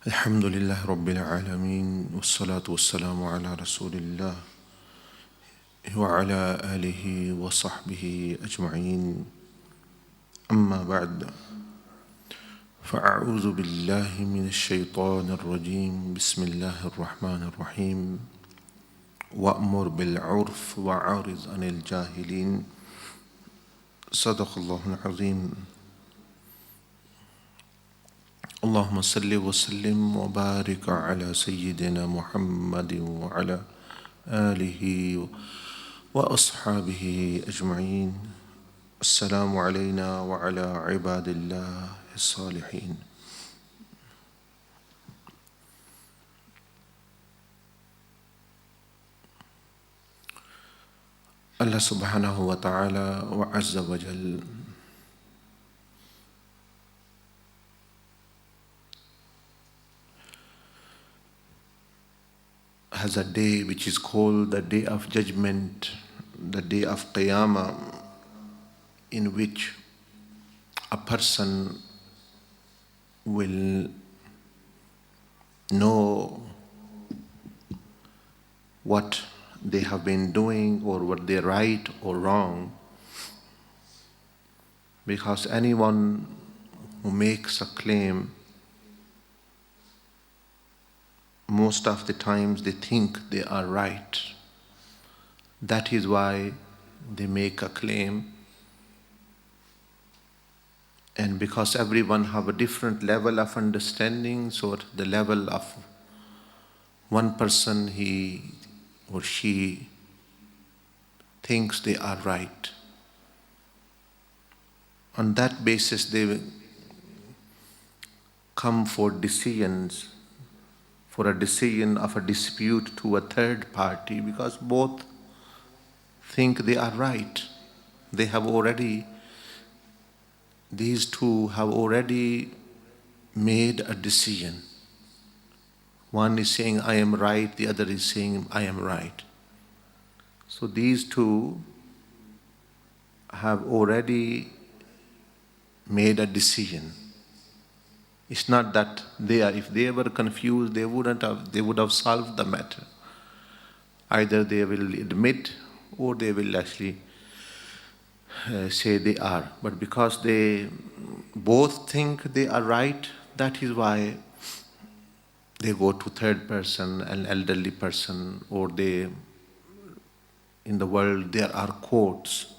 Alhamdulillah Rabbil Alameen wassalatu wassalamu ala Rasulillah wa ala alihi wa sahbihi ajma'in amma ba'd fa'a'udhu billahi minash shaytanir rajim bismillahir rahmanir rahim wa'mur bil 'urf wa'arid 'anil jahilin sadaqallahul azim. اللهم صل وسلم وبارك على سيدنا محمد وعلى آله وأصحابه أجمعين. السلام علينا وعلى عباد الله الصالحين. Allah subhanahu wa ta'ala wa azza wa jal has a day which is called the Day of Judgment, the Day of Qiyamah, in which a person will know what they have been doing or what they right or wrong, because anyone who makes a claim, most of the times they think they are right. That is why they make a claim. And because everyone have a different level of understanding, so at the level of one person, he or she thinks they are right. On that basis, they come for decisions, for a decision of a dispute to a third party, because both think they are right. These two have already made a decision. One is saying, I am right, the other is saying, I am right. So these two have already made a decision. It's not that if they were confused, they would have solved the matter. Either they will admit or they will actually say they are. But because they both think they are right, that is why they go to third person, an elderly person, or in the world there are courts.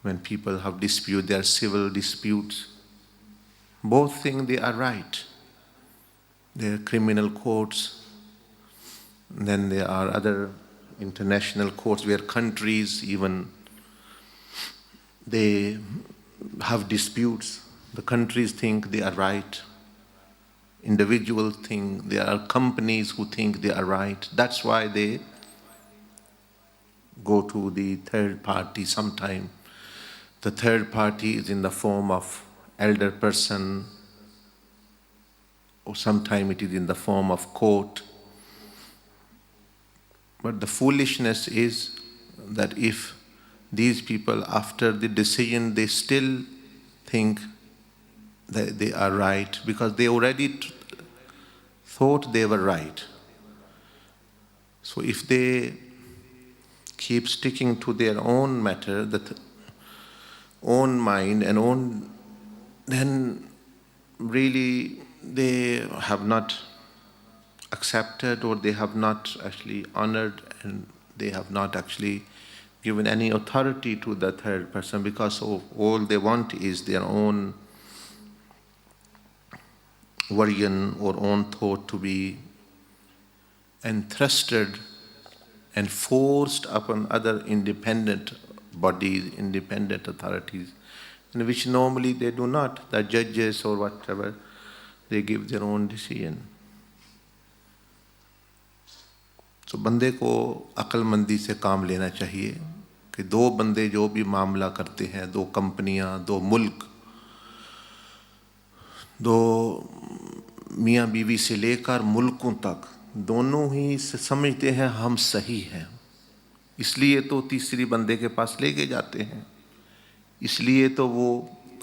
When people have disputes, there are civil disputes. Both think they are right. There are criminal courts. Then there are other international courts where countries even they have disputes. The countries think they are right. Individuals think, there are companies who think they are right. That's why they go to the third party sometime. The third party is in the form of elder person, or sometimes it is in the form of court. But the foolishness is that if these people, after the decision, they still think that they are right, because they already thought they were right. So if they keep sticking to their own matter, own mind and then really they have not accepted, or they have not actually honored, and they have not actually given any authority to the third person, because all they want is their own version or own thought to be entrusted and forced upon other independent bodies, independent authorities, in which normally they do not. The judges or whatever, they give their own decision. So बंदे को अक्लमंदी से काम लेना चाहिए कि दो बंदे जो भी मामला करते हैं, दो कंपनियां, दो मुल्क, दो मियाँ बीवी से लेकर मुल्कों तक, दोनों ही समझते हैं हम सही हैं, इसलिए तो तीसरी बंदे के पास लेके जाते हैं, इसलिए तो वो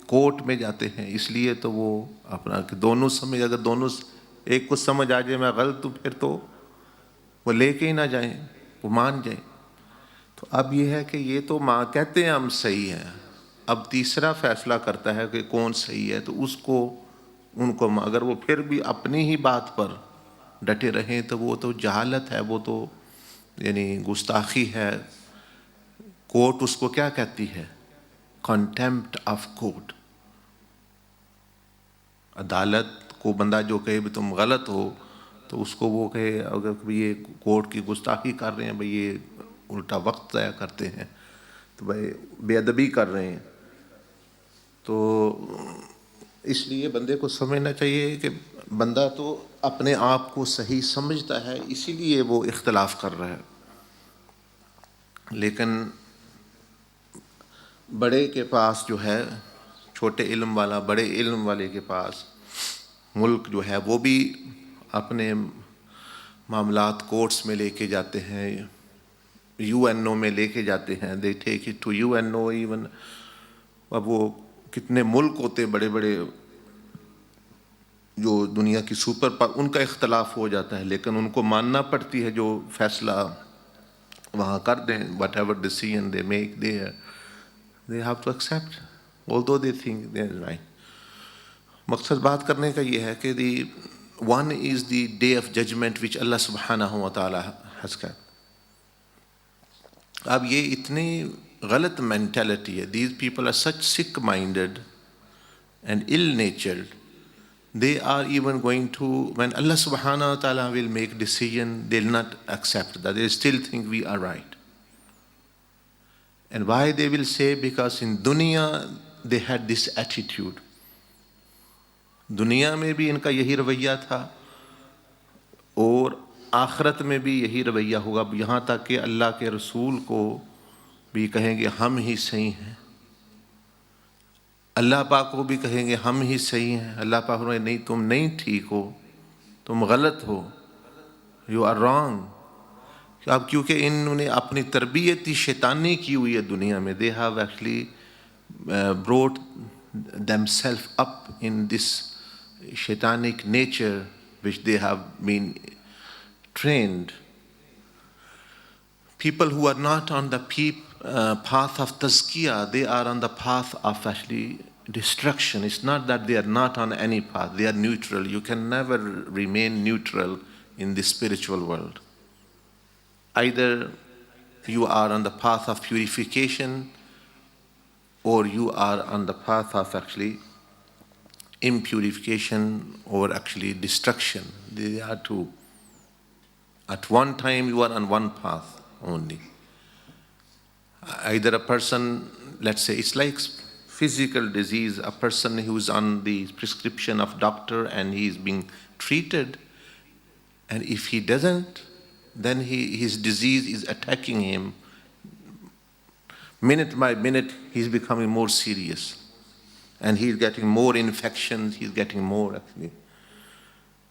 कोर्ट में जाते हैं, इसलिए तो वो अपना कि दोनों समझ, अगर दोनों एक को समझ आ जाए मैं गलत हूँ, फिर तो वो लेके ही ना जाए, वो मान जाए। तो अब ये है कि ये तो माँ कहते हैं हम सही हैं, अब तीसरा फैसला करता है कि कौन सही है, तो उसको उनको अगर वो फिर भी अपनी ही बात पर डटे रहें तो वो तो जहालत है, वो तो यानी गुस्ताखी है। कोर्ट उसको क्या कहती है? Contempt of court. अदालत को बंदा जो कहे भी तुम गलत हो, तो उसको वो कहे अगर भाई ये कोर्ट की गुस्ताखी कर रहे हैं, भाई ये उल्टा वक्त तय करते हैं, तो भाई बेअदबी कर रहे हैं। तो इसलिए बंदे को समझना चाहिए कि बंदा तो अपने आप को सही समझता है, इसीलिए वो इख्तलाफ कर रहा है। लेकिन बड़े के पास जो है, छोटे इल्म वाला बड़े इल्म वाले के पास, मुल्क जो है वो भी अपने मामलात कोर्ट्स में लेके जाते हैं, यूएनओ में लेके जाते हैं, they take it to UNO even. अब वो कितने मुल्क होते बड़े बड़े जो दुनिया की सुपर पावर, उनका इख्तलाफ हो जाता है, लेकिन उनको मानना पड़ती है जो फैसला वहाँ कर दें, whatever decision they make they have to accept although they think they are right. मकसद बात करने का ये है कि the one is the day of judgement which Allah सुब्हानहू व तआला हैज़ केप्ट। अब ये इतनी गलत मेंटालिटी है, these people are such sick minded and ill-natured, they are even going to, when Allah subhanahu wa ta'ala will make decision, they'll not accept that. They still think we are right. And why they will say? Because in dunya they had this attitude. दुनिया में भी इनका यही रवैया था और आखिरत में भी यही रवैया होगा, यहाँ तक कि अल्लाह के रसूल को भी कहेंगे हम ही सही हैं, अल्लाह पाक को भी कहेंगे हम ही सही हैं। अल्लाह पाक बोले नहीं, तुम नहीं ठीक हो, तुम गलत हो, यू आर रॉन्ग। अब क्योंकि इन्होंने अपनी तरबियत ही शैतानी की हुई है दुनिया में, they have actually brought themselves up in this shaitanic nature which they have been trained. People who are not on the path of tazkiyah, they are on the path of actually destruction. It's not that they are not on any path, they are neutral. You can never remain neutral in the spiritual world. Either you are on the path of purification or you are on the path of actually impurification or actually destruction. They are two. At one time you are on one path only. Either a person, let's say it's like physical disease, a person who is on the prescription of doctor and he is being treated, and if he doesn't, then his disease is attacking him. Minute by minute, he's becoming more serious. And he's getting more infections, he's getting more actually.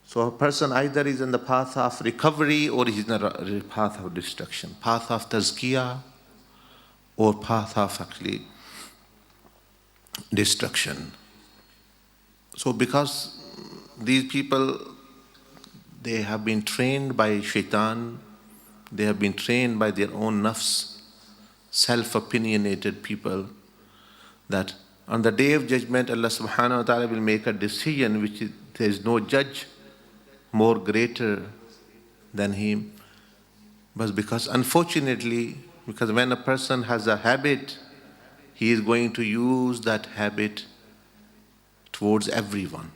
So a person either is in the path of recovery or he's in the path of destruction. Path of tazkiyah or path of actually destruction. So because these people, they have been trained by shaitan, they have been trained by their own nafs, self-opinionated people, that on the day of judgment, Allah subhanahu wa ta'ala will make a decision which there is no judge more greater than him. But because unfortunately, because when a person has a habit, he is going to use that habit towards everyone.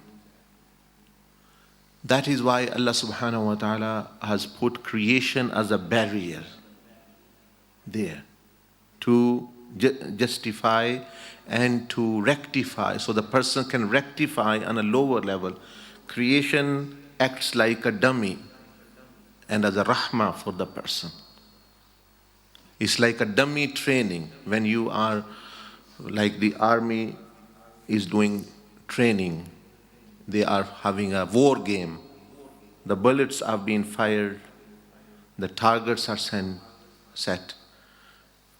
That is why Allah subhanahu wa ta'ala has put creation as a barrier there to justify and to rectify, so the person can rectify on a lower level. Creation acts like a dummy and as a rahmah for the person. It's like a dummy training. When you are, like the army is doing training, they are having a war game. The bullets are being fired, the targets are set.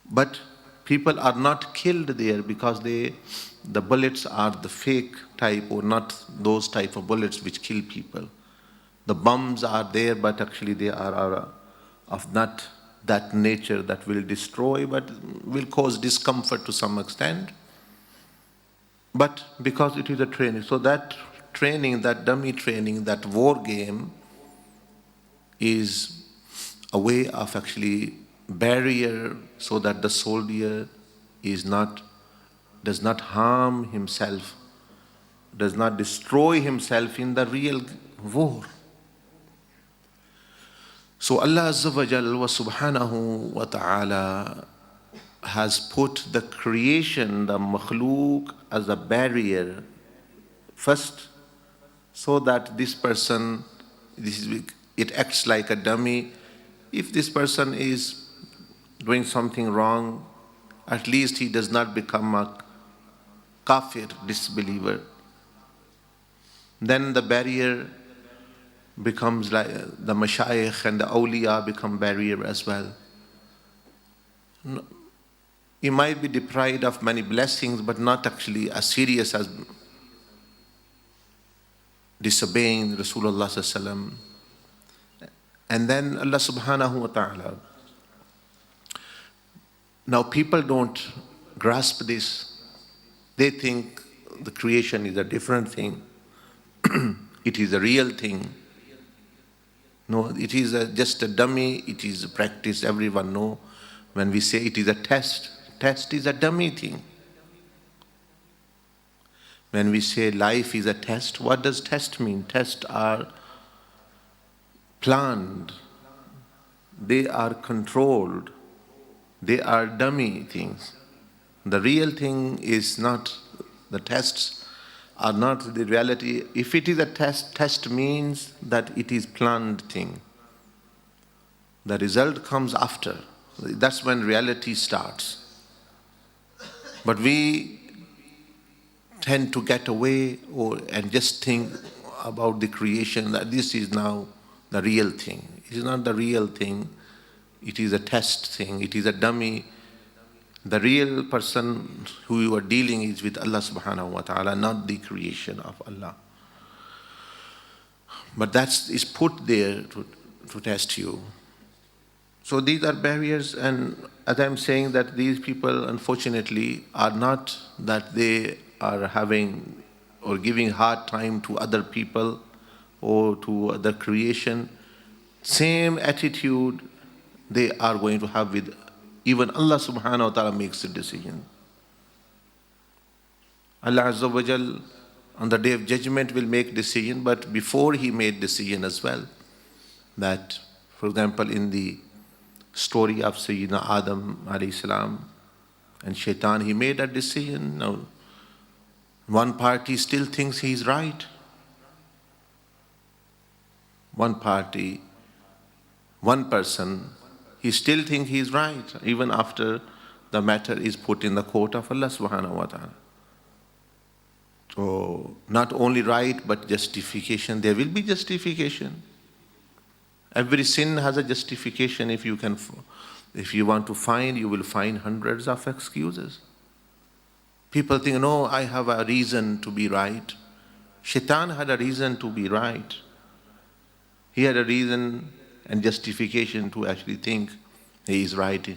But people are not killed there because the bullets are the fake type or not those type of bullets which kill people. The bombs are there, but actually they are of not that nature that will destroy, but will cause discomfort to some extent. But because it is a training, so that training, that dummy training, that war game is a way of actually barrier so that the soldier does not harm himself, does not destroy himself in the real war. So Allah Azza wa Jal wa Subhanahu wa Ta'ala has put the creation, the makhluk, as a barrier first, so that this person, it acts like a dummy. If this person is doing something wrong, at least he does not become a kafir, disbeliever. Then the barrier becomes like the mashayikh and the awliya become barrier as well. He might be deprived of many blessings, but not actually as serious as disobeying Rasulullah sallallahu alaihi wasallam. And then Allah subhanahu wa ta'ala. Now people don't grasp this. They think the creation is a different thing. It is a real thing. No, it is just a dummy. It is a practice. Everyone know. When we say it is a test is a dummy thing. When we say life is a test, what does test mean? Tests are planned. They are controlled. They are dummy things. The real thing is not, the tests are not the reality. If it is a test means that it is planned thing. The result comes after. That's when reality starts. But we tend to get away and just think about the creation, that this is now the real thing. It is not the real thing. It is a test thing. It is a dummy. The real person who you are dealing is with Allah subhanahu wa ta'ala, not the creation of Allah. But that is put there to test you. So these are barriers, and as I'm saying that these people unfortunately are not that they are having or giving hard time to other people or to other creation. Same attitude they are going to have with even Allah subhanahu wa ta'ala makes a decision. Allah Azza wa Jal on the day of judgment will make decision, but before he made decision as well. That, for example, in the story of Sayyidina Adam alayhi salam and Shaitan, he made a decision. Now, one party still thinks he's right. One party, one person, he still thinks he's right, even after the matter is put in the court of Allah subhanahu wa ta'ala. So, not only right, but justification. There will be justification. Every sin has a justification. If you want to find, you will find hundreds of excuses. People think, no, I have a reason to be right. Shaitan had a reason to be right. He had a reason and justification to actually think he is right.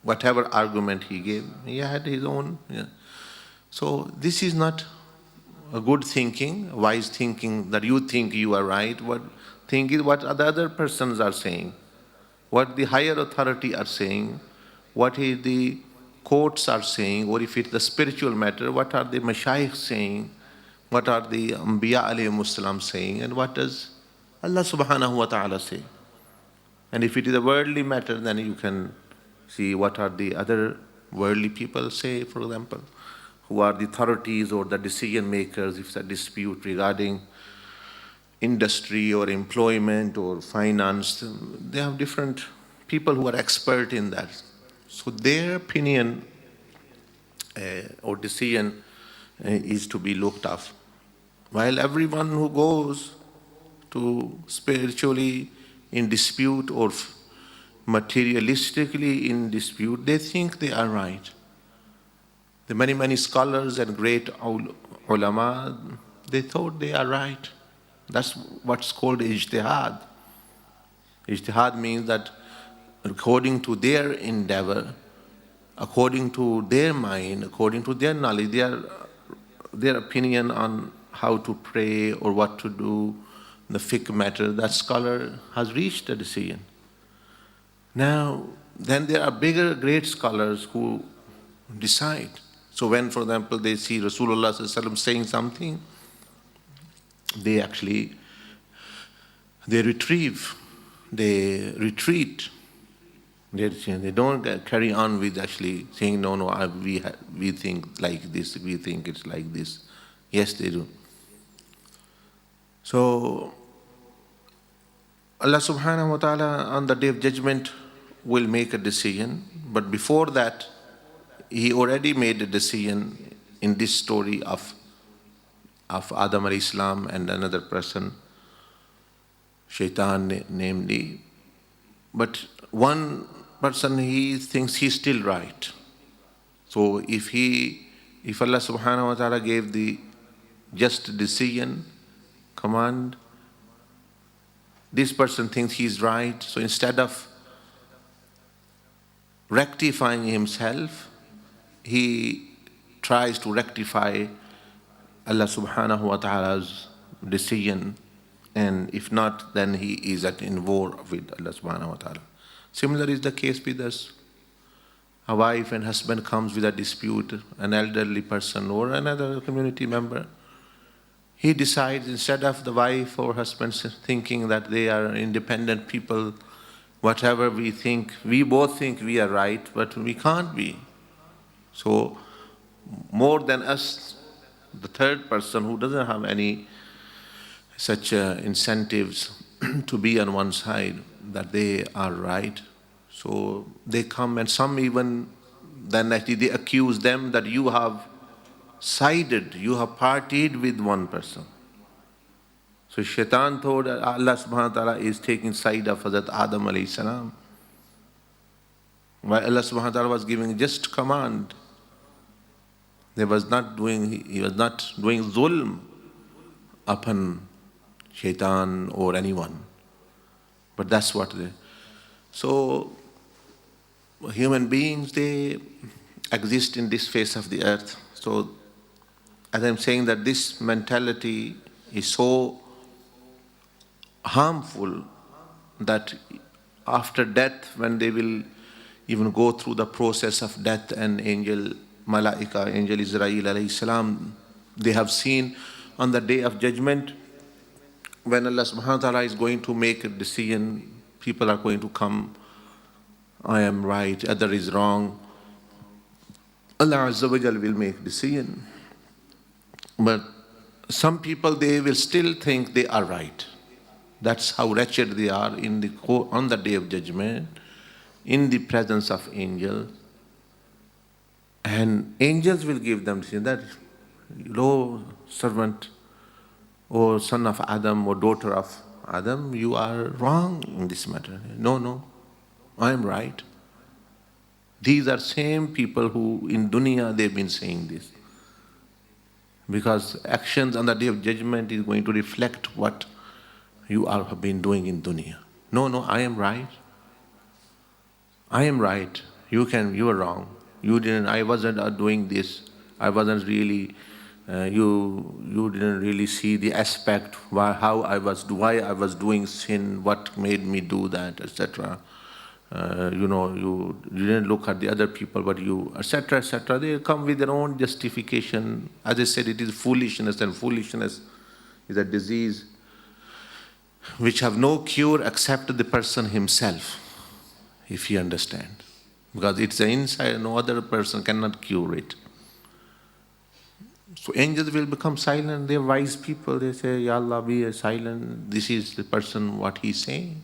Whatever argument he gave, he had his own. Yeah. So this is not a good thinking, wise thinking, that you think you are right. What think is what the other persons are saying, what the higher authority are saying, what is the courts are saying, or if it's the spiritual matter, what are the mashayikh saying, what are the Anbiya alayhimus salam saying, and what does Allah subhanahu wa ta'ala say. And if it is a worldly matter, then you can see what are the other worldly people say, for example, who are the authorities or the decision makers. If it's a dispute regarding industry or employment or finance, they have different people who are expert in that. So their opinion or decision is to be looked at. While everyone who goes to spiritually in dispute or materialistically in dispute, they think they are right. The many scholars and great ulama, they thought they are right. That's what's called ijtihad. Ijtihad means that according to their endeavor, according to their mind, according to their knowledge, their opinion on how to pray or what to do, the fiqh matter, that scholar has reached a decision. Now, then there are bigger, great scholars who decide. So when, for example, they see Rasulullah Sallallahu Alaihi Wasallam saying something, they actually, they retrieve, they retreat. They don't carry on with actually saying, no, we think like this, we think it's like this. Yes, they do. So, Allah subhanahu wa ta'ala on the Day of Judgment will make a decision, but before that, He already made a decision in this story of Adam alayhi salam and another person, Shaitan namely. But one person, he thinks he's still right. So if Allah subhanahu wa ta'ala gave the just decision, command, this person thinks he's right. So instead of rectifying himself, he tries to rectify Allah subhanahu wa ta'ala's decision, and if not, then he is in war with Allah subhanahu wa ta'ala. Similar is the case with us. A wife and husband comes with a dispute, an elderly person or another community member. He decides, instead of the wife or husband thinking that they are independent people, whatever we think, we both think we are right, but we can't be. So, more than us, the third person who doesn't have any such incentives to be on one side, that they are right. So they come, and some even then actually they accuse them that you have sided, you have partied with one person. So Shaitan thought that Allah subhanahu wa ta'ala is taking side of Hazrat Adam alayhi salam, while Allah subhanahu wa ta'ala was giving just command. He was not doing zulm upon Shaitan or anyone. But that's what they... So, human beings, they exist in this face of the earth. So, as I'm saying, that this mentality is so harmful that after death, when they will even go through the process of death, and angel Israel alayhi salam, they have seen on the Day of Judgment, when Allah subhanahu wa ta'ala is going to make a decision, people are going to come, I am right, other is wrong. Allah Azza wa Jal will make decision. But some people, they will still think they are right. That's how wretched they are on the Day of Judgment, in the presence of angels. And angels will give them decision that, "Lo, servant, or son of Adam, or daughter of Adam, you are wrong in this matter." No, I am right. These are same people who in dunya they've been saying this. Because actions on the Day of Judgment is going to reflect what you have been doing in dunya. No, I am right. I am right. You are wrong. I wasn't doing this. I wasn't really, you didn't really see the aspect why I was doing sin, what made me do that, etc. You didn't look at the other people, but you, etc., etc. They come with their own justification. As I said, it is foolishness, and foolishness is a disease which have no cure except the person himself, if he understands. Because it's an inside, no other person cannot cure it. So angels will become silent. They're wise people. They say, Ya Allah, be silent. This is the person, what he's saying.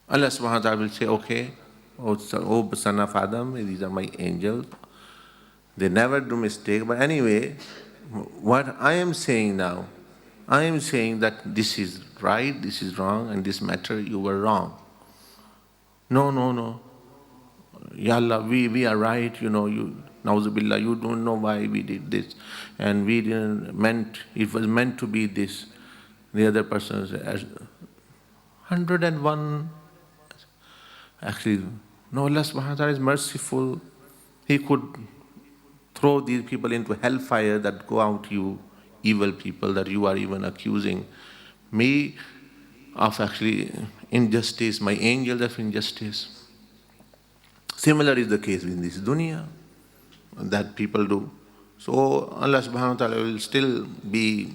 Allah subhanahu wa ta'ala will say, okay, oh son of Adam, these are my angels. They never do mistake. But anyway, what I am saying now, I am saying that this is right, this is wrong, and this matter you were wrong. No. Ya Allah, we are right, Nauzubillah, you don't know why we did this. And it was meant to be this. The other person says, 101. Actually, no, Allah subhanahu wa ta'ala is merciful. He could throw these people into hellfire, that go out, you evil people, that you are even accusing me of actually injustice, my angels of injustice. Similar is the case in this dunya that people do. So Allah subhanahu wa ta'ala will still be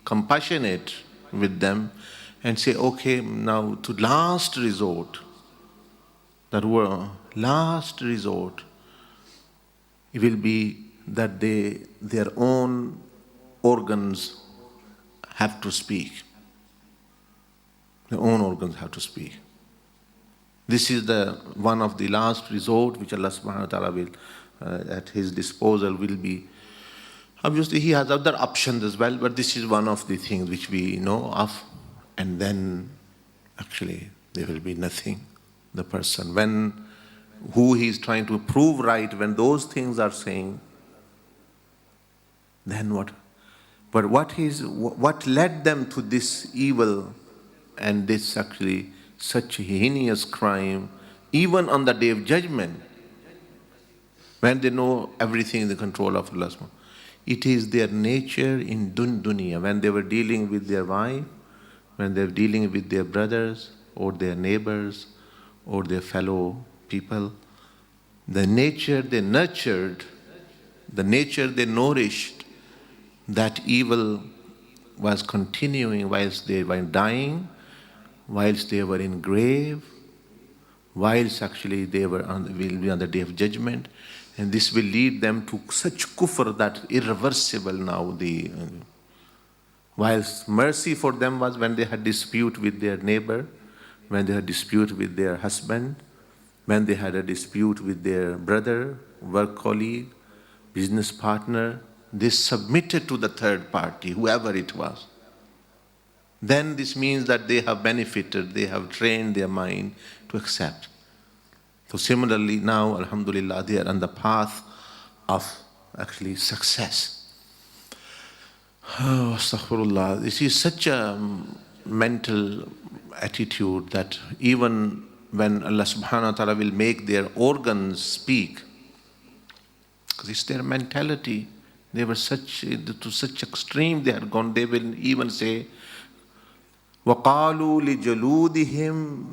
compassionate with them and say, okay, now to last resort, that word, last resort, it will be that their own organs have to speak. Their own organs have to speak. This is the one of the last resort which Allah subhanahu wa ta'ala will, at His disposal will be. Obviously He has other options as well, but this is one of the things which we know of. And then actually there will be nothing. The person, who he is trying to prove right, when those things are saying, then what? But what led them to this evil and this actually such heinous crime, even on the day of judgment, when they know everything in the control of Allah. It is their nature in dunya, when they were dealing with their wife, when they were dealing with their brothers or their neighbors or their fellow people, the nature they nurtured, the nature they nourished, that evil was continuing whilst they were dying, whilst they were in grave, whilst actually they will be on the day of judgment. And this will lead them to such kufr that irreversible now. Whilst mercy for them was when they had dispute with their neighbor, when they had dispute with their husband, when they had a dispute with their brother, work colleague, business partner, they submitted to the third party, whoever it was. Then this means that they have benefited, they have trained their mind to accept. So similarly now, alhamdulillah, they are on the path of actually success. Oh, astaghfirullah. This is such a mental attitude that even when Allah subhanahu wa ta'ala will make their organs speak, because it's their mentality, they were to such extreme they had gone, they will even say, وَقَالُوا لِجَلُودِهِمْ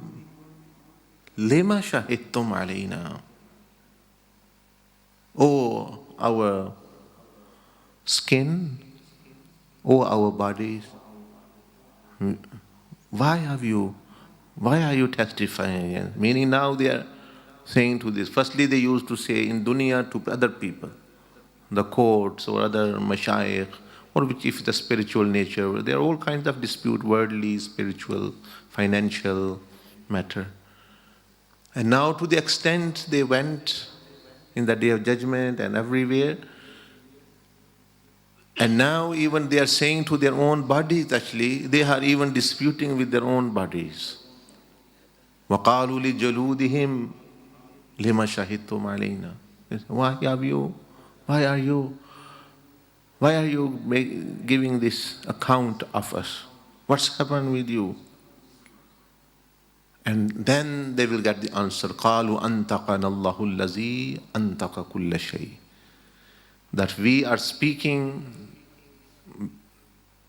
لِمَ شَهِدْتُمْ عَلَيْنَا. Oh, our skin, oh, our bodies, why are you testifying again? Meaning now they are saying to this. Firstly, they used to say in dunya to other people, the courts or other mashayikh, or which if the spiritual nature, there are all kinds of dispute, worldly, spiritual, financial matter. And now to the extent they went in the day of judgment and everywhere, and now even they are saying to their own bodies, actually, they are even disputing with their own bodies. وَقَالُوا لِجَلُودِهِمْ لِمَ شَهِدْتُمْ عَلَيْنَا. Why are you giving this account of us? What's happened with you? And then they will get the answer, قَالُوا أَنْتَقَنَ اللَّهُ الَّذِي أَنْتَقَ كُلَّ شَيْءٍ. That we are speaking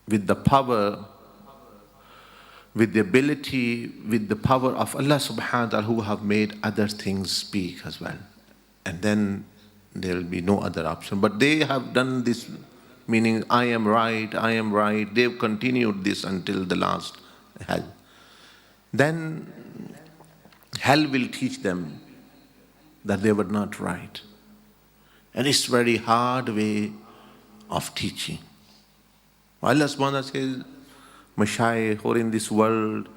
with the power, with the ability, with the power of Allah subhanahu wa ta'ala, who have made other things speak as well. And then there will be no other option. But they have done this, meaning I am right, I am right. They've continued this until the last hell. Then hell will teach them that they were not right. And it's very hard way of teaching. Allah subhanahu wa ta'ala says, mashayikh, or in this world,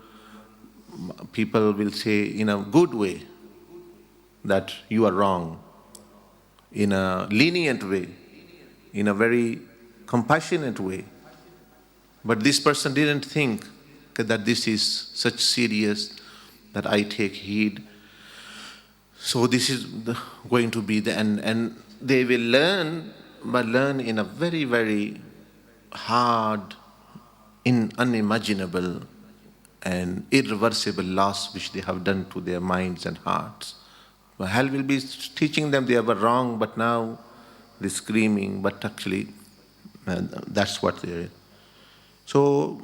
people will say in a good way that you are wrong, in a lenient way, in a very compassionate way. But this person didn't think that this is such serious that I take heed. So this is going to be the end. And they will learn, but learn in a very, very hard unimaginable and irreversible loss which they have done to their minds and hearts. Well, hell will be teaching them they were wrong, but now they're screaming, but actually that's what they're. So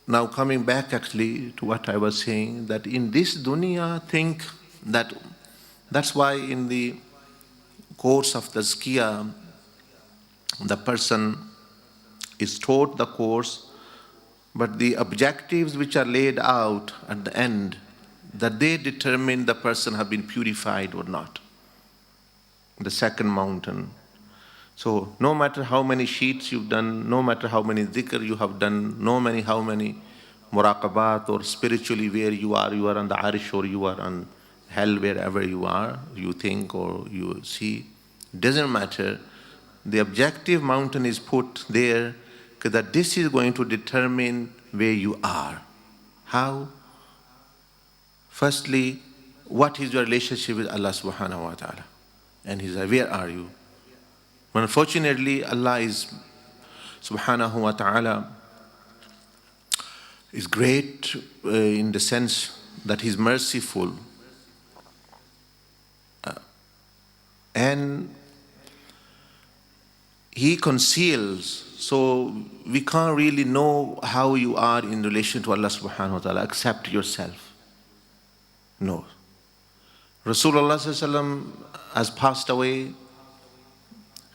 now coming back actually to what I was saying, that in this dunya, think that that's why in the course of the tazkiyah, the person is taught the course, but the objectives which are laid out at the end, that they determine the person have been purified or not. The second mountain. So no matter how many sheets you've done, no matter how many dhikr you have done, how many muraqabat or spiritually where you are on the arish or you are on hell, wherever you are, you think or you see, doesn't matter. The objective mountain is put there because that this is going to determine where you are. How? Firstly, what is your relationship with Allah subhanahu wa ta'ala? And He's like, where are you? Unfortunately, Allah is subhanahu wa ta'ala is great in the sense that He's merciful. And He conceals, so we can't really know how you are in relation to Allah subhanahu wa ta'ala except yourself. No. Rasulullah sallallahu alaihi wasallam has passed away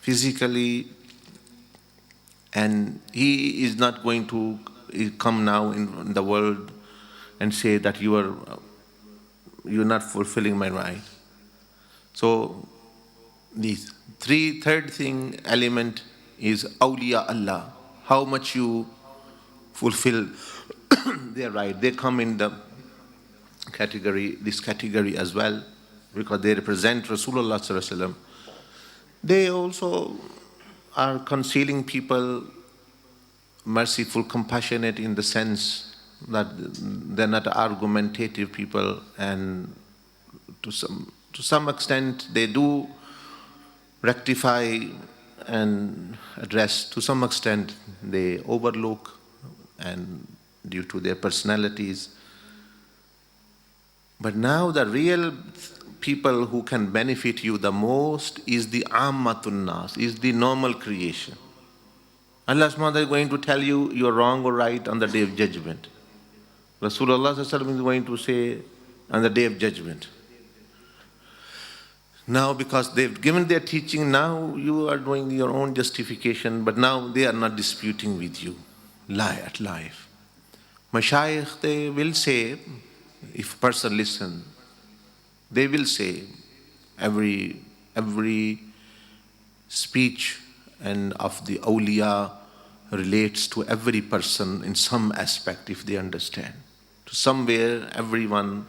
physically, and he is not going to come now in the world and say that you're not fulfilling my right. So the third thing element is awliya Allah, how much you fulfill their right. They come in the this category as well, because they represent Rasulullah sallallahu alaihi wasallam. They also are concealing people, merciful, compassionate in the sense that they're not argumentative people, and to some extent they do rectify and address. To some extent they overlook, and due to their personalities. But now the real people who can benefit you the most is the ammatun nas, is the normal creation. Allah subhanahu wa ta'ala is going to tell you you're wrong or right on the day of judgment. Rasulullah sallallahu alaihi wasallam is going to say on the day of judgment. Now because they've given their teaching, now you are doing your own justification, but now they are not disputing with you. At life. Mashayikh, they will say, if a person listen, they will say every speech and of the awliya relates to every person in some aspect, if they understand. To somewhere, everyone,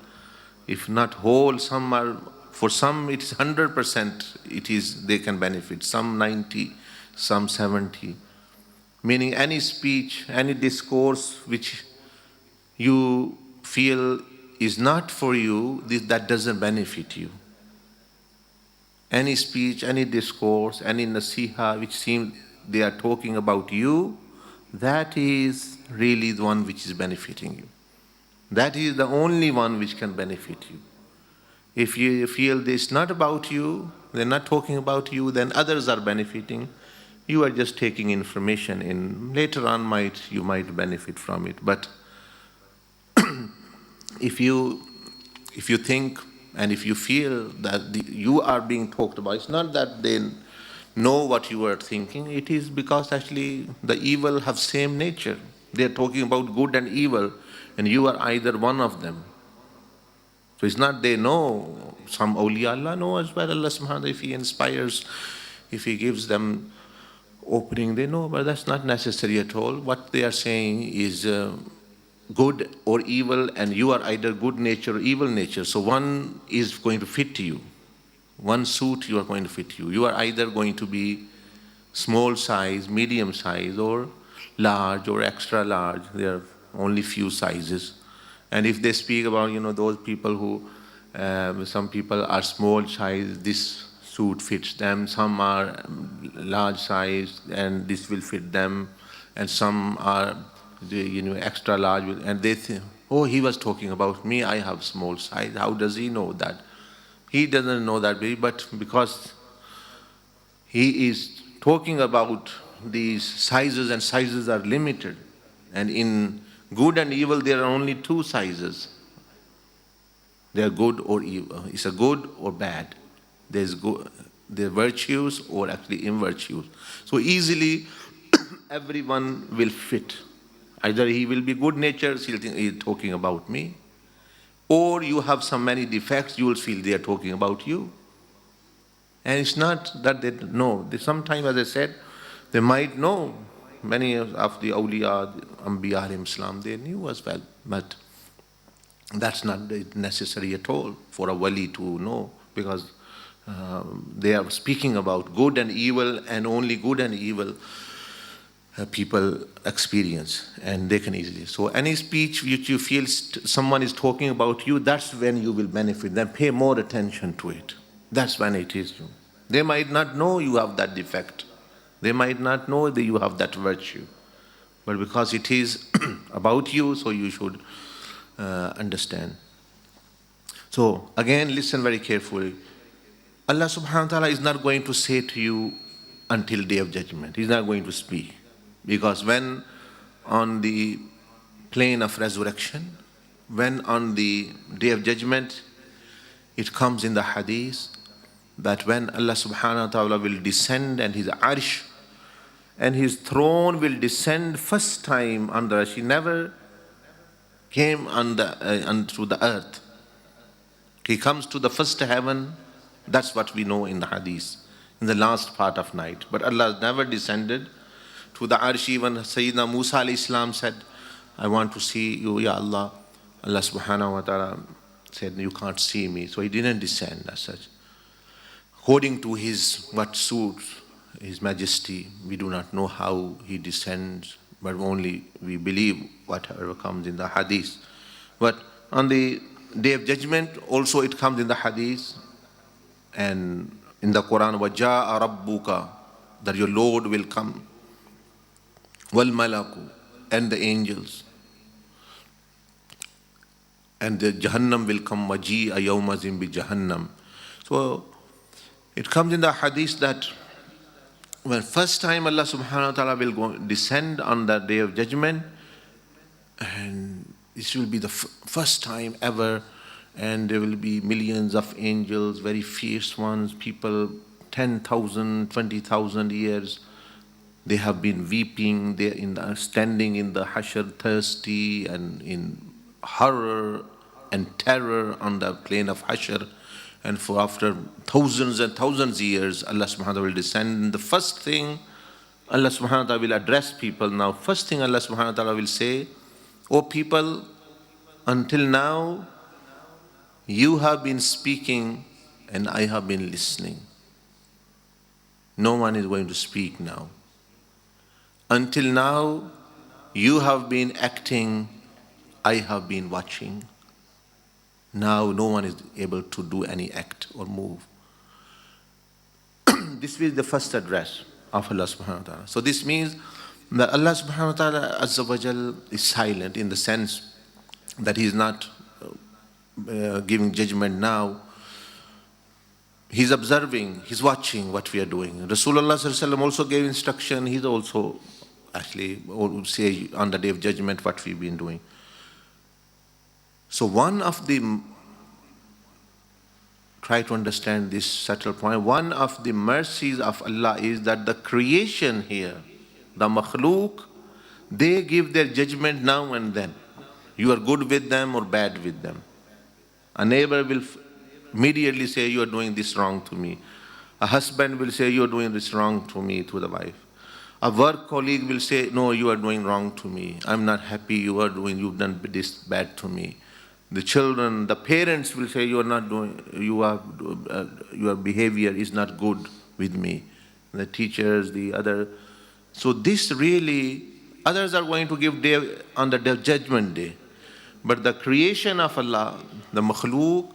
if not whole, some are, for some it is 100%, they can benefit, some 90, some 70. Meaning any speech, any discourse which you feel is not for you, that doesn't benefit you. Any speech, any discourse, any nasiha which seems they are talking about you, that is really the one which is benefiting you. That is the only one which can benefit you. If you feel this not about you, they're not talking about you, then others are benefiting. You are just taking information in. Later on you might benefit from it. But if you think and if you feel that you are being talked about, it's not that they know what you are thinking, it is because actually the evil have same nature. They are talking about good and evil, and you are either one of them. So it's not they know. Some awliya Allah know as well. Allah subhanahu wa ta'ala, if He inspires, if He gives them opening, they know, but that's not necessary at all. What they are saying is good or evil, and you are either good nature or evil nature. So one is going to fit you. One suit you are going to fit you. You are either going to be small size, medium size, or large or extra large. There are only few sizes. And if they speak about, those people who, some people are small size, this suit fits them. Some are large size and this will fit them. and some are extra large, and they think, oh, he was talking about me, I have small size. How does he know that? He doesn't know that, but because he is talking about these sizes, and sizes are limited. And in good and evil, there are only two sizes. They are good or evil. It's a good or bad. There's good, there are virtues or actually invirtues. So easily, everyone will fit. Either he will be good natured, he'll think he's talking about me, or you have so many defects, you will feel they are talking about you. And it's not that they know. Sometimes, as I said, they might know. Many of the awliya, the Anbiya alayhim salam, they knew as well. But that's not necessary at all for a wali to know, because they are speaking about good and evil, and only good and evil people experience, and they can easily. So any speech which you feel someone is talking about you, that's when you will benefit. Then pay more attention to it. That's when it is you. They might not know you have that defect. They might not know that you have that virtue. But because it is about you, so you should understand. So again, listen very carefully. Allah subhanahu wa ta'ala is not going to say to you until Day of Judgment. He's not going to speak. Because when on the plane of resurrection, when on the Day of Judgment, it comes in the hadith that when Allah subhanahu wa ta'ala will descend, and his arsh and his throne will descend first time on the arsh. He never came onto the earth. He comes to the first heaven. That's what we know in the hadith, in the last part of night. But Allah never descended to the arsh. Even Sayyidina Musa alayhi salam said, I want to see you, Ya Allah. Allah subhanahu wa ta'ala said, you can't see me. So he didn't descend as such. According to his what suits his majesty, we do not know how he descends, but only we believe whatever comes in the hadith. But on the Day of Judgment, also it comes in the hadith and in the Quran, وَجَاءَ رَبُّكَ, that your Lord will come, وَالْمَلَكُ, and the angels, and the Jahannam will come, وَجِيءَ يَوْمَزٍ بِجَهَنَّمْ. So it comes in the hadith that when first time Allah subhanahu wa ta'ala will descend on the Day of Judgment, and this will be the first time ever, and there will be millions of angels, very fierce ones, people 10,000, 20,000 years. They have been weeping, they're standing in the Hashr, thirsty and in horror and terror on the plain of Hashr. And for after thousands and thousands of years, Allah subhanahu wa ta'ala will descend. And the first thing Allah subhanahu wa ta'ala will address people now. First thing Allah subhanahu wa ta'ala will say, O people, until now you have been speaking and I have been listening. No one is going to speak now. Until now you have been acting, I have been watching. Now no one is able to do any act or move. This is the first address of Allah subhanahu wa ta'ala. So this means that Allah subhanahu wa ta'ala azza wa jal is silent, in the sense that He is not giving judgment now. He's observing, He's watching what we are doing. Rasulullah sallallahu alaihi wasallam also gave instruction. He's also actually would say on the Day of Judgment what we've been doing. So one of the, try to understand this subtle point, one of the mercies of Allah is that the creation here, the makhluk, they give their judgment now and then. You are good with them or bad with them. A neighbor will immediately say, you are doing this wrong to me. A husband will say, you are doing this wrong to me, to the wife. A work colleague will say, no, you are doing wrong to me. I'm not happy, you've done this bad to me. The children, the parents will say, you are not doing, your behavior is not good with me. The teachers, the other. So this really, others are going to give day on the judgment day. But the creation of Allah, the makhluk,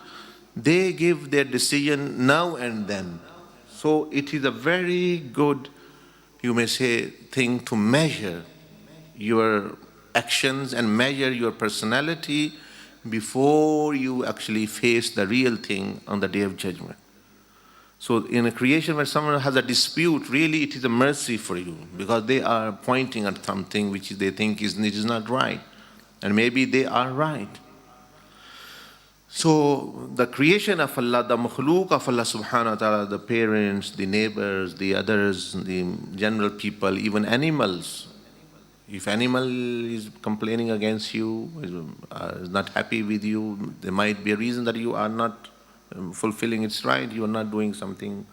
they give their decision now and then. So it is a very good, you may say, thing to measure your actions and measure your personality before you actually face the real thing on the day of judgment. So in a creation where someone has a dispute, really it is a mercy for you, because they are pointing at something which they think is not right. And maybe they are right. So the creation of Allah, the makhluk of Allah subhanahu wa ta'ala, the parents, the neighbors, the others, the general people, even animals. If animal is complaining against you, is not happy with you, there might be a reason that you are not fulfilling its right, you are not doing something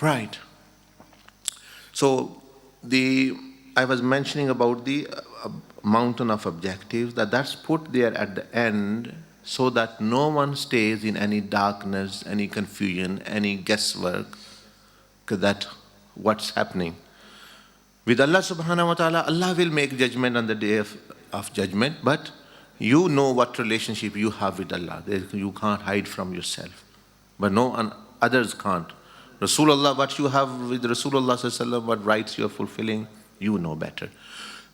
right. So I was mentioning about the mountain of objectives, that's put there at the end so that no one stays in any darkness, any confusion, any guesswork, that what's happening. With Allah subhanahu wa ta'ala, Allah will make judgment on the day of judgment, but you know what relationship you have with Allah. You can't hide from yourself. But others can't. Rasulullah, what you have with Rasulullah sallallahu alaihi wasallam, what rights you are fulfilling, you know better.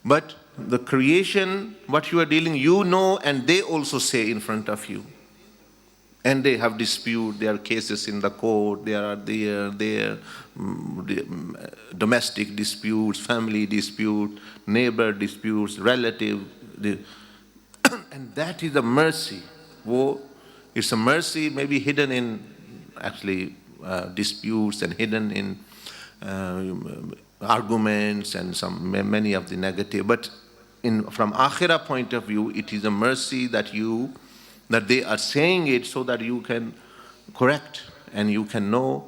But the creation, what you are dealing, you know, and they also say in front of you. And they have dispute, there are cases in the court, there are domestic disputes, family dispute, neighbor disputes, relative. And that is a mercy. It's a mercy maybe hidden in actually disputes and hidden in arguments and many of the negative. But from Akhirah point of view, it is a mercy that they are saying it so that you can correct and you can know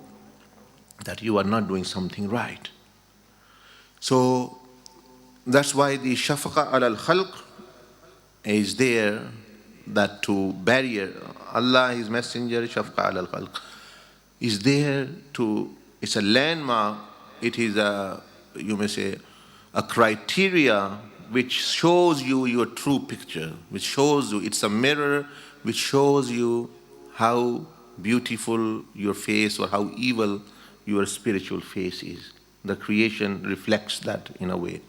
that you are not doing something right. So that's why the shafaqa al-khalq is there, that to barrier Allah, His Messenger, shafaqa al-khalq is there it's a landmark, it is you may say, a criteria which shows you your true picture, which shows you, it's a mirror which shows you how beautiful your face or how evil your spiritual face is. The creation reflects that in a way.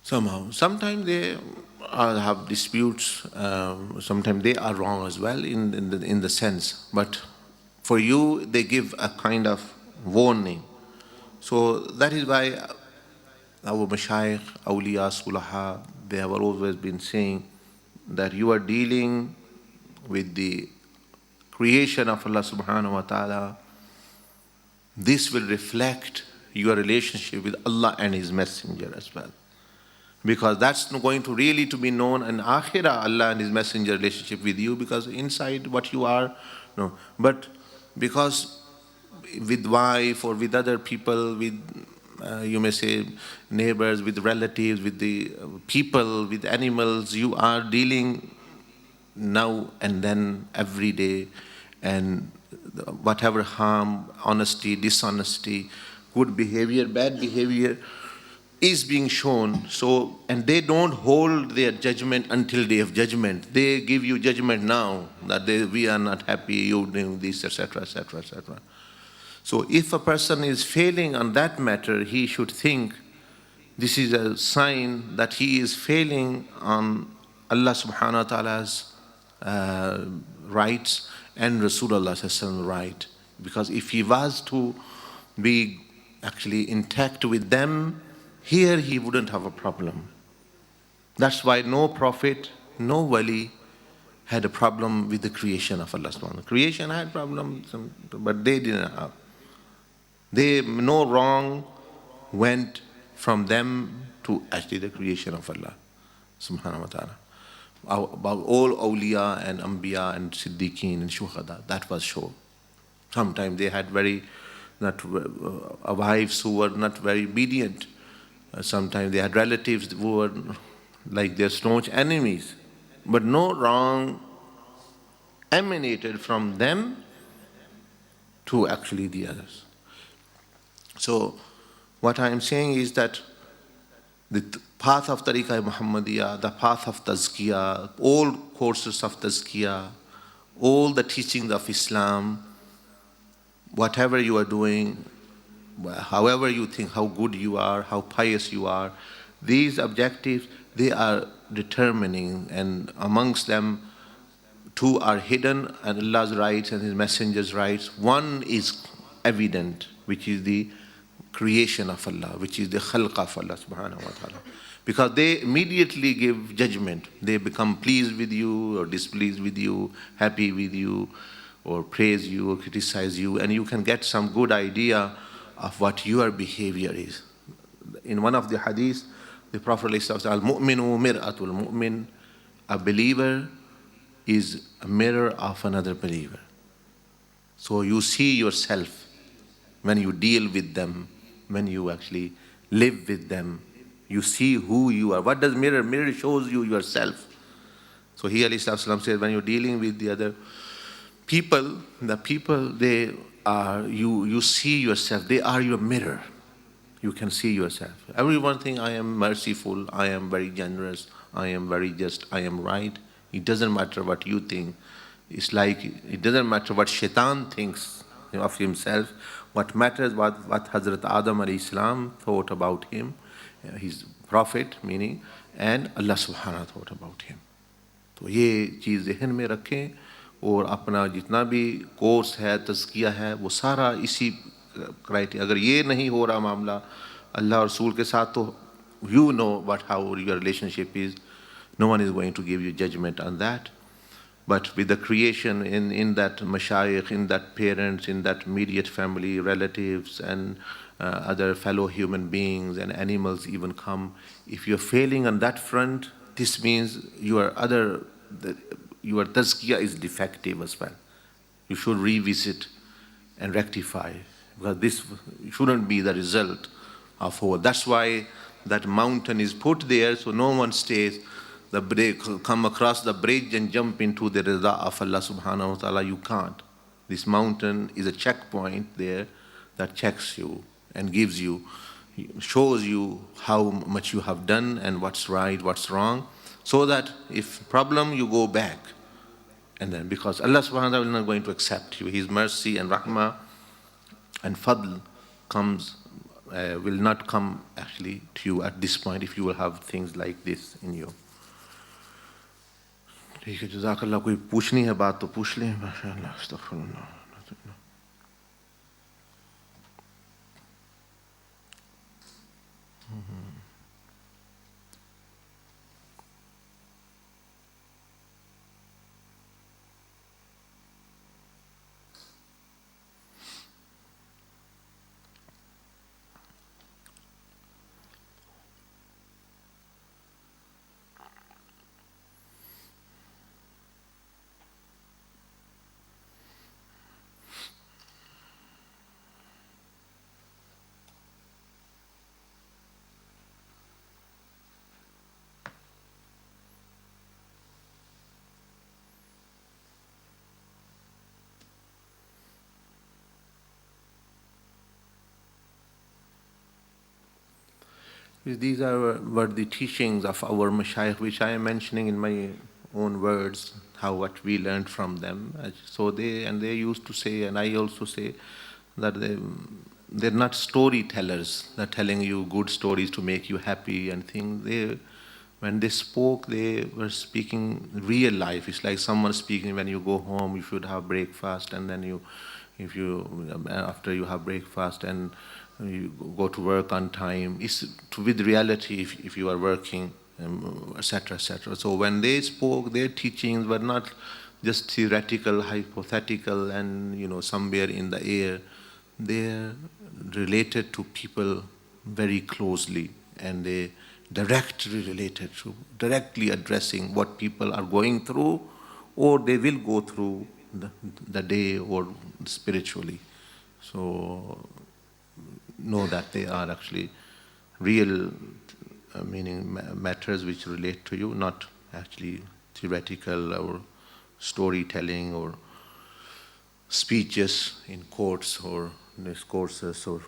Somehow. Sometimes they have disputes, sometimes they are wrong as well in the sense, but for you they give a kind of warning. So that is why our mashayikh, awliya, sulaha, they have always been saying that you are dealing with the creation of Allah subhanahu wa ta'ala. This will reflect your relationship with Allah and His Messenger as well. Because that's not going to really to be known in Akhirah, Allah and His Messenger relationship with you, because inside what you are, no. But because with wife or with other people, with you may say neighbors, with relatives, with the people, with animals, you are dealing now and then every day, and whatever harm, honesty, dishonesty, good behavior, bad behavior is being shown. So, and they don't hold their judgment until day of judgment. They give you judgment now that we are not happy, you doing this, etc., etc., etc. So if a person is failing on that matter, he should think this is a sign that he is failing on Allah subhanahu wa ta'ala's rights and Rasulullah's right. Because if he was to be actually intact with them, here he wouldn't have a problem. That's why no prophet, no wali had a problem with the creation of Allah subhanahu wa ta'ala. Creation had problems, but they didn't have. No wrong went from them to actually the creation of Allah subhanahu wa ta'ala. About all awliya and anbiya and siddiqeen and shuhada, that was shown. Sometimes they had wives who were not very obedient. Sometimes they had relatives who were like their staunch enemies. But no wrong emanated from them to actually the others. So what I am saying is that the path of Tariqah Muhammadiyah, the path of Tazkiyah, all courses of Tazkiyah, all the teachings of Islam, whatever you are doing, however you think how good you are, how pious you are, These objectives, they are determining, and amongst them, two are hidden, and Allah's rights and His Messenger's rights. One is evident, which is the creation of Allah, which is the khalq of Allah subhanahu wa ta'ala. Because they immediately give judgment. They become pleased with you or displeased with you, happy with you, or praise you or criticize you, and you can get some good idea of what your behavior is. In one of the hadiths, the Prophet says, Al-mu'minu mir'atul mu'min, a believer is a mirror of another believer. So you see yourself when you deal with them, when you actually live with them. You see who you are. What does mirror? Mirror shows you yourself. So here Islam says, when you're dealing with the other people, the people, they are, you see yourself. They are your mirror. You can see yourself. Everyone think I am merciful, I am very generous, I am very just, I am right. It doesn't matter what you think. It's like, it doesn't matter what Shaitan thinks of himself. What matters what Hazrat Adam alayhi salam thought about him, his prophet meaning, and Allah subhanahu wa ta'ala thought about him. तो ये चीज़ ज़हन में रखें और अपना जितना भी course है, तज़किया है, वो सारा इसी क्राइटेरिया. अगर ये नहीं हो रहा मामला अल्लाह और रसूल के साथ, तो you know what how your relationship is. No one is going to give you judgment on that. But with the creation, in that mashayikh, in that parents, in that immediate family, relatives, and other fellow human beings and animals even come, if you're failing on that front, this means your tazkiyah is defective as well. You should revisit and rectify, because this shouldn't be the result of all. That's why that mountain is put there, so no one stays. Come across the bridge and jump into the rida of Allah subhanahu wa ta'ala. You can't. This mountain is a checkpoint there that checks you and gives you, shows you how much you have done and what's right, what's wrong, so that if problem, you go back. And then, because Allah subhanahu wa ta'ala is not going to accept you, His mercy and rahmah and fadl will not come actually to you at this point if you will have things like this in you. ठीक है, जज़ाकल्लाह. कोई पूछनी है बात तो पूछ लें. माशाअल्लाह, अस्तगफिरुल्लाह. These were the teachings of our mashayikh, which I am mentioning in my own words, what we learned from them. So they used to say, and I also say, that they're not storytellers. They're telling you good stories to make you happy and things. When they spoke, they were speaking real life. It's like someone speaking when you go home, you should have breakfast, and then after you have breakfast and you go to work on time. It's with reality if you are working, etc., etc. So when they spoke, their teachings were not just theoretical, hypothetical, and somewhere in the air. They related to people very closely, and they directly related to, directly addressing what people are going through or they will go through the day or spiritually. So know that they are actually real, meaning matters which relate to you, not actually theoretical or storytelling or speeches in courts or discourses or.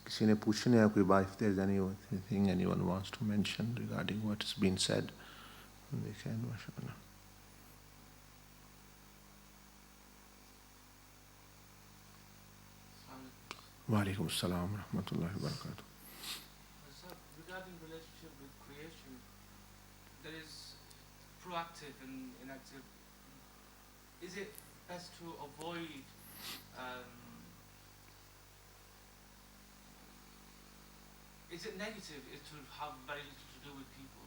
किसी ने पूछने है कोई बात, if there's anything anyone wants to mention regarding what has been said, they can. MashaAllah. Wa alaikum assalam wa rahmatullahi wa barakatuh. Regarding relationship with creation, there is proactive and inactive. Is it best to avoid is it negative is to have very little to do with people,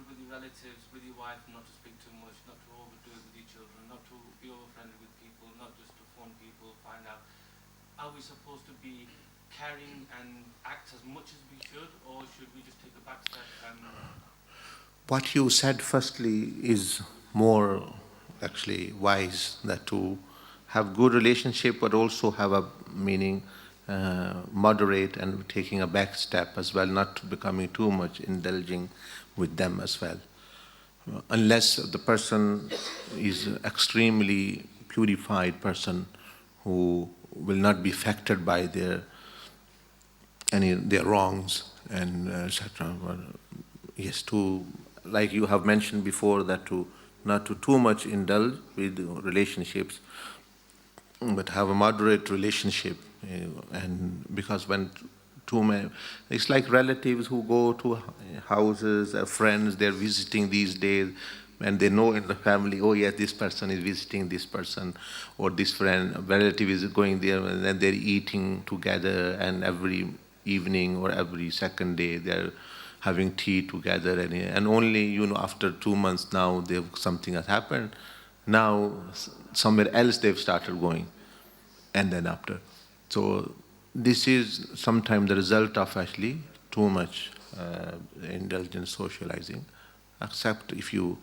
with your relatives, with your wife, not to speak too much, not to overdo it with your children, not to be over-friendly with people, not just to phone people, find out? Are we supposed to be caring and act as much as we should, or should we just take a back step and... What you said firstly is more actually wise, that to have good relationship but also have a meaning, moderate and taking a back step as well, not becoming too much indulging with them as well. Unless the person is extremely purified person who will not be affected by their wrongs and etc. Yes, to, like you have mentioned before, that to not to too much indulge with relationships, but have a moderate relationship. And because when too many, it's like relatives who go to houses, friends, they're visiting these days, and they know in the family, oh yes, this person is visiting this person, or this relative is going there, and then they're eating together, and every evening or every second day they're having tea together, and only, after 2 months now, something has happened. Now somewhere else they've started going, and then after. So this is sometimes the result of actually too much indulgent socializing. Except if you,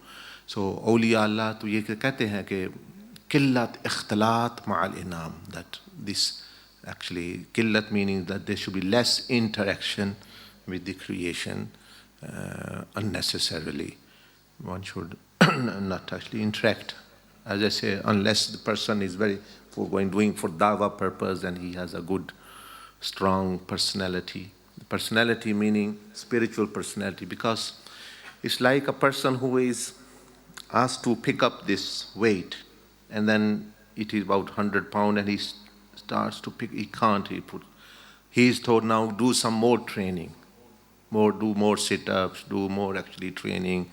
so awliya Allah to ye कहते हैं कि किल्लत इख्तिलात मअल इनाम, that this actually killat meaning that there should be less interaction with the creation unnecessarily. One should not actually interact, as I say, unless the person is doing for dawah purpose and he has a good, strong personality. Personality meaning spiritual personality, because it's like a person who is asked to pick up this weight, and then it is about 100 pounds, and he starts to pick, he can't, he is told now do some more training, do more sit-ups, do more actually training.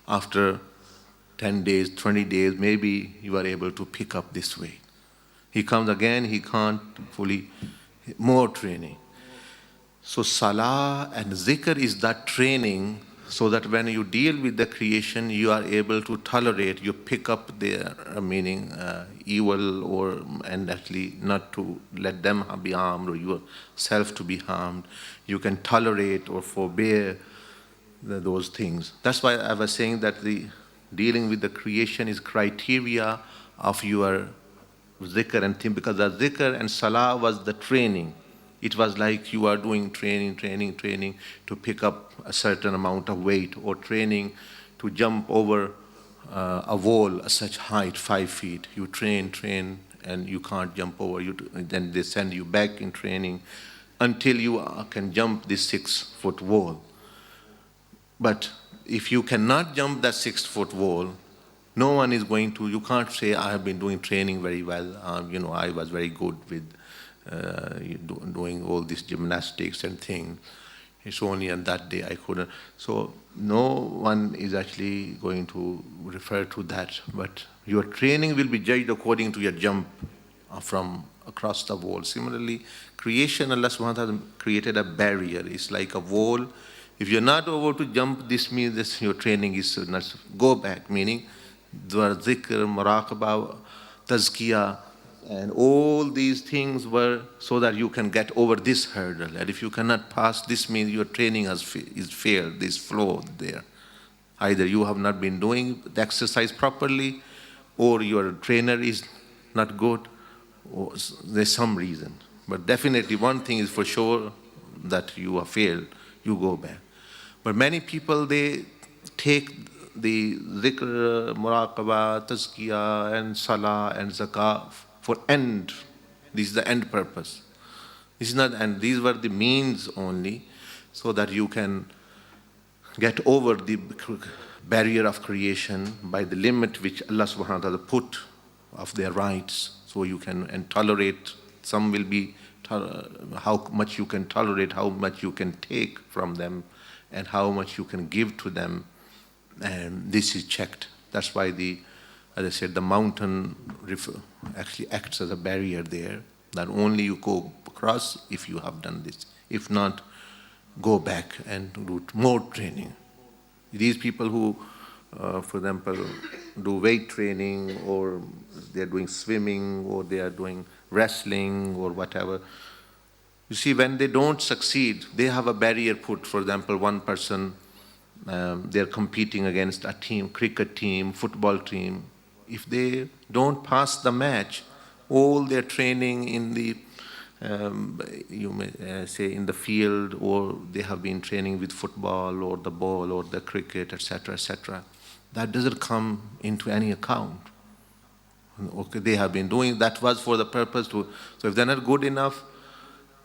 After 10 days, 20 days, maybe you are able to pick up this weight. He comes again, he can't fully, more training. So salah and zikr is that training, so that when you deal with the creation, you are able to tolerate, you pick up their evil, and actually not to let them be harmed or yourself to be harmed. You can tolerate or forbear those things. That's why I was saying that the dealing with the creation is criteria of your zikr and thing, because the zikr and salah was the training. It was like you are doing training to pick up a certain amount of weight, or training to jump over a wall at such height, 5 feet. You train, and you can't jump over. Then they send you back in training until you can jump this 6-foot wall. But if you cannot jump that 6-foot wall, no one is going to, you can't say, I have been doing training very well, I was very good with doing all these gymnastics and things. It's only on that day I couldn't. So no one is actually going to refer to that. But your training will be judged according to your jump from across the wall. Similarly, creation, Allah subhanahu wa ta'ala created a barrier. It's like a wall. If you're not able to jump, this means that your training is not. Go back, meaning dua, zikr, muraqabah, tazkiyah, and all these things were so that you can get over this hurdle. And if you cannot pass, this means your training is failed, this flow there. Either you have not been doing the exercise properly, or your trainer is not good, or there's some reason. But definitely one thing is for sure, that you have failed, you go back. But many people, they take the zikr, muraqabah, tazkiyah, and salah, and zakah for end. This is the end purpose. This is not, and these were the means only, so that you can get over the barrier of creation by the limit which Allah subhanahu wa ta'ala put of their rights. So you can and tolerate, some will be how much you can tolerate, how much you can take from them, and how much you can give to them. And this is checked. That's why as I said, the mountain actually acts as a barrier there, that only you go across if you have done this. If not, go back and do more training. These people who, for example, do weight training, or they're doing swimming, or they are doing wrestling, or whatever, you see, when they don't succeed, they have a barrier put. For example, one person, they're competing against a team, cricket team, football team. If they don't pass the match, all their training in the you may say in the field, or they have been training with football or the ball or the cricket, etc., that doesn't come into any account. Okay, they have been doing that was for the purpose to. So if they're not good enough,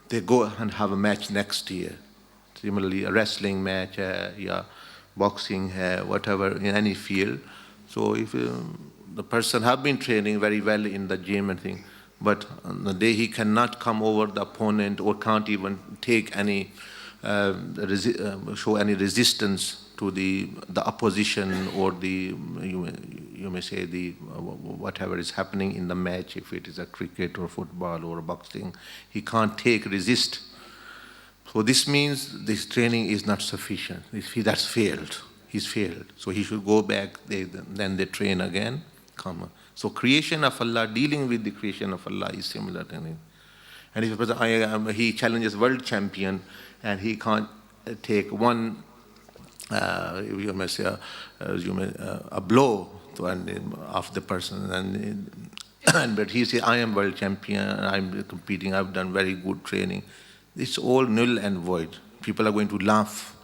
they go and have a match next year. Similarly, a wrestling match, yeah, boxing, whatever, in any field. So if the person have been training very well in the gym and thing, but on the day he cannot come over the opponent, or can't even take any, show any resistance to the opposition, or the, you may say, the whatever is happening in the match, if it is a cricket or football or boxing, he can't resist. So this means this training is not sufficient. That's failed. He's failed. So he should go back, then they train again, come. So creation of Allah, dealing with the creation of Allah is similar to him. And if he challenges world champion, and he can't take one, you may say, a blow of the person, but he says, I am world champion, I'm competing, I've done very good training. It's all null and void. People are going to laugh.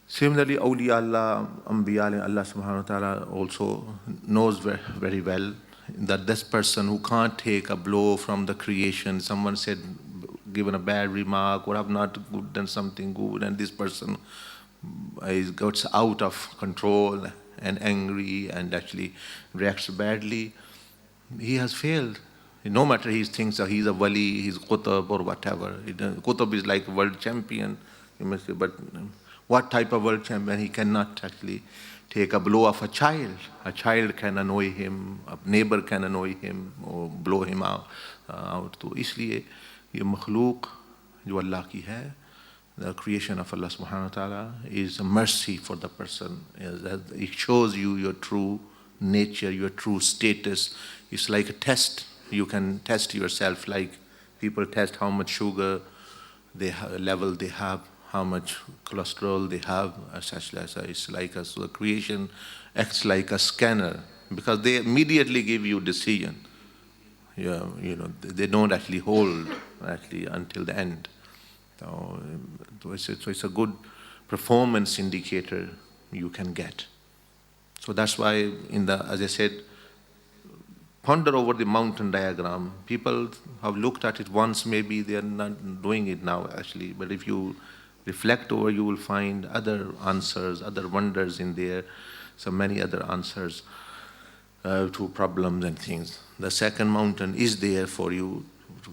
Similarly, awliya Allah, anbiya Allah subhanahu wa ta'ala also knows very, very well that this person who can't take a blow from the creation, someone said, given a bad remark, or have not done something good, and this person gets out of control and angry and actually reacts badly, he has failed. No matter he thinks he's a wali, he's Qutb or whatever. Qutb is like world champion, you must say, but what type of world champion? He cannot actually take a blow of a child. A child can annoy him, a neighbor can annoy him, or blow him out. तो इसलिए ये मखलूक जो अल्लाह की है, the creation of Allah subhanahu wa ta'ala is a mercy for the person. It shows you your true nature, your true status. It's like a test. You can test yourself, like people test how much sugar level they have, how much cholesterol they have, etc. It's like so the creation acts like a scanner, because they immediately give you decision. Yeah, they don't actually hold until the end. So it's a good performance indicator you can get. So that's why as I said, ponder over the mountain diagram. People have looked at it once, maybe they are not doing it now actually, but if you reflect over, you will find other answers, other wonders in there, so many other answers to problems and things. The second mountain is there for you.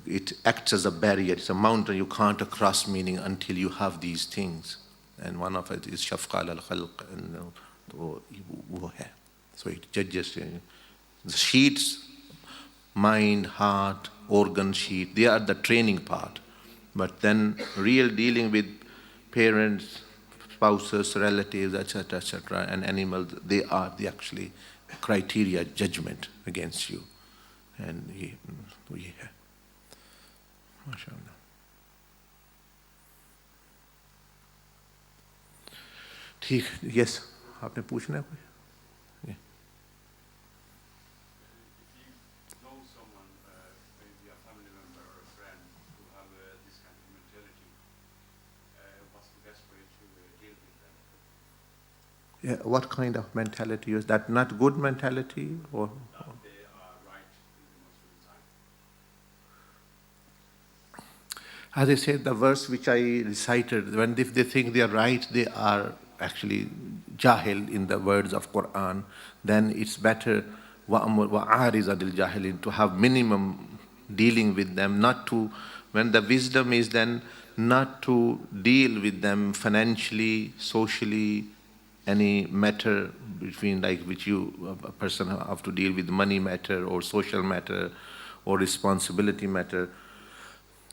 It acts as a barrier. It's a mountain you can't cross, meaning until you have these things. And one of it is shafqa al-khalq. So it judges the sheets, mind, heart, organ sheet. They are the training part. But then real dealing with parents, spouses, relatives, etc., and animals, they are the actually criteria, judgment against you. And yeah. MashaAllah. ठीक, yes, आपने पूछना है कुछ? Yeah. If you know someone, maybe a family member or a friend who have this kind of mentality, what's the best way to deal with them? Yeah, what kind of mentality is that? Not good mentality, or? That they are right most of the time. As I said, the verse which I recited, when if they think they are right, they are actually jahil in the words of Quran, then it's better وَأَعْرِضَ الْجَاهِلِينَ, to have minimum dealing with them, not to, when the wisdom is then not to deal with them financially, socially, any matter between like which you, a person have to deal with money matter or social matter or responsibility matter.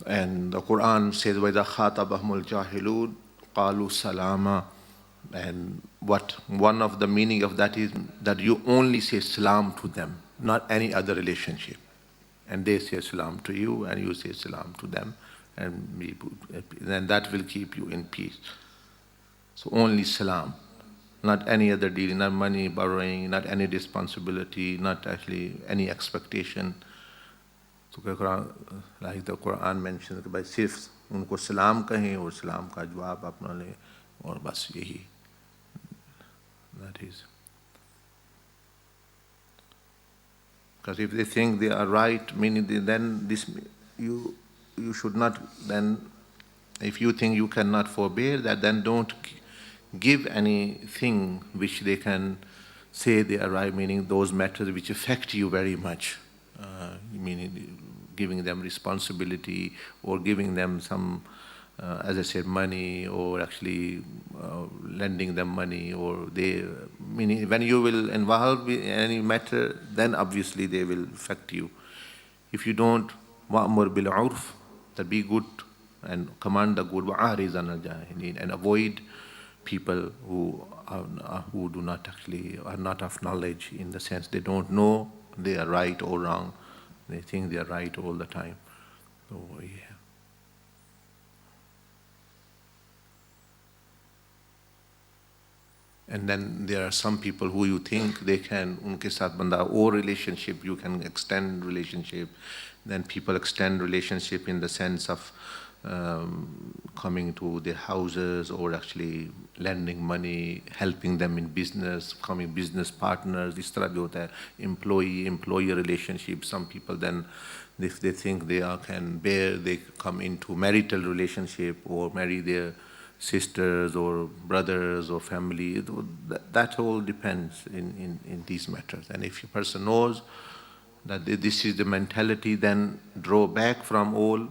And the Quran says, وَإِذَا خَاطَبَهُمُ الْجَاهِلُونَ قَالُوا سَلَامًا. And what one of the meaning of that is that you only say salam to them, not any other relationship. And they say salam to you, and you say salam to them, and then that will keep you in peace. So only salam, not any other dealing, not money borrowing, not any responsibility, not actually any expectation. तो Quran, like the Quran mentions कि भाई सिर्फ उनको सलाम कहें और सलाम का जवाब अपना लें और बस यही. That is. Because if they think they are right, meaning then this you should not then, if you think you cannot forbear that, then don't give anything which they can say they are right, meaning those matters which affect you very much, meaning giving them responsibility or giving them some, as I said, money, or actually lending them money, or they, meaning when you will involve in any matter, then obviously they will affect you. If you don't, وَأْمُرْ بِالْعُرْفِ, that be good and command the good, وَأَعْرِضْ عَنِ الْجَاهِلِينَ, and avoid people who do not actually, are not of knowledge, in the sense they don't know they are right or wrong. They think they are right all the time. So, yeah. And then there are some people who you think they can, unke saath banda or relationship, you can extend relationship. Then people extend relationship in the sense of coming to their houses, or actually lending money, helping them in business, becoming business partners. This tarah bhi hota hai. Employee relationship. Some people then, if they think they can bear, they come into marital relationship or marry their sisters or brothers or family. That all depends in these matters. And if a person knows that this is the mentality, then draw back from all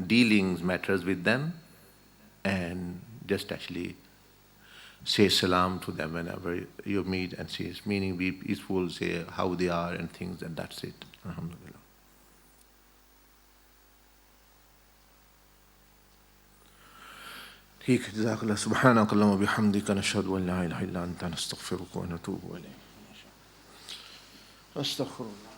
dealings matters with them, and just actually say salam to them whenever you meet, and say, meaning be peaceful, say how they are and things, and that's it. Alhamdulillah. ठीक है, जज़ाकल्लाह, सुब्हानक अल्लाहुम्मा बिहम्दिक, नशहदु अन ला इलाहा इल्ला अंता, नस्तगफिरुक व नतूबु इलैक. अस्तगफिरुल्लाह.